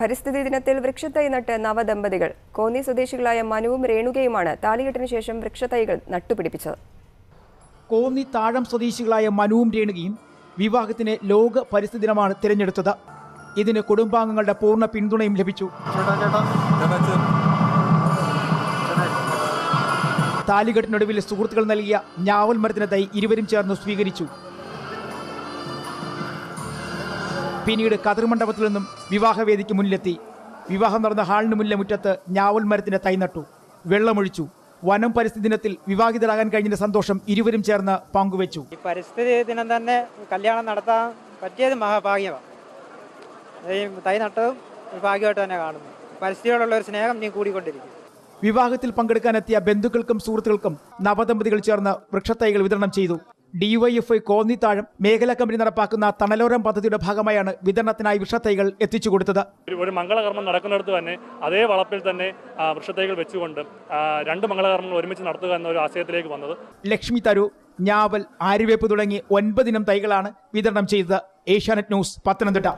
പരിസ്ഥിതി ദിനത്തിൽ വൃക്ഷത്തൈ നട്ട് നവദമ്പതികൾ. കോന്നി സ്വദേശികളായ മനുവും രേണുകയുമാണ് താലികെട്ടിന് ശേഷം വൃക്ഷത്തൈകൾ നട്ടുപിടിപ്പിച്ചത്. കോന്നി താഴം സ്വദേശികളായ മനുവും രേണുകയും വിവാഹത്തിന് ലോക പരിസ്ഥിതി ദിനമാണ് തിരഞ്ഞെടുത്തത്. ഇതിന് കുടുംബാംഗങ്ങളുടെ പൂർണ്ണ പിന്തുണയും ലഭിച്ചു. താലികെട്ടിനൊടുവിൽ സുഹൃത്തുക്കൾ നൽകിയ ഞാവൽ മരത്തിന് തൈ ഇരുവരും ചേർന്ന് സ്വീകരിച്ചു. പിന്നീട് കതിർമണ്ഡപത്തിൽ നിന്നും വിവാഹവേദിക്ക് മുന്നിലെത്തി. വിവാഹം നടന്ന ഹാളിന് മുന്നിലെ മുറ്റത്ത് ഞാവൽ മരത്തിന്റെ തൈ നട്ടു, വെള്ളമൊഴിച്ചു. വനം പരിസ്ഥിതി ദിനത്തിൽ വിവാഹിതരാകാൻ കഴിഞ്ഞ സന്തോഷം ഇരുവരും ചേർന്ന് പങ്കുവച്ചു. ഈ പരിസ്ഥിതി ദിനം തന്നെ കല്യാണം നടത്താൻ പറ്റിയത് മഹാഭാഗ്യമാണ്. തൈ നട്ടതും ഭാഗ്യമായിട്ട് തന്നെ കാണുന്നു. പരിസ്ഥിതിയോടുള്ള ഒരു സ്നേഹം നീ കൂടിക്കൊണ്ടിരിക്കും. വിവാഹത്തിൽ പങ്കെടുക്കാനെത്തിയ ബന്ധുക്കൾക്കും സുഹൃത്തുക്കൾക്കും നവദമ്പതികൾ ചേർന്ന് വൃക്ഷത്തൈകൾ വിതരണം ചെയ്തു. DYFI കോന്നി താഴം മേഖലാ കമ്പനി നടപ്പാക്കുന്ന തണലോരം പദ്ധതിയുടെ ഭാഗമായാണ് വിതരണത്തിനായി വൃക്ഷത്തൈകൾ എത്തിച്ചു കൊടുത്തത്. ഒരു മംഗളകർമ്മം നടക്കുന്നിടത്ത് തന്നെ അതേ വളപ്പിൽ തന്നെ വൃക്ഷത്തൈകൾ വെച്ചുകൊണ്ട് രണ്ട് മംഗളകർമ്മങ്ങൾ ഒരുമിച്ച് നടത്തുക എന്ന ഒരു ആശയത്തിലേക്ക് വന്നത്. ലക്ഷ്മി തരു, ഞാവൽ, ആര്യവേപ്പ് തുടങ്ങി 9 ഇനം തൈകളാണ് വിതരണം ചെയ്തത്. ഏഷ്യാനെറ്റ് ന്യൂസ്, പത്തനംതിട്ട.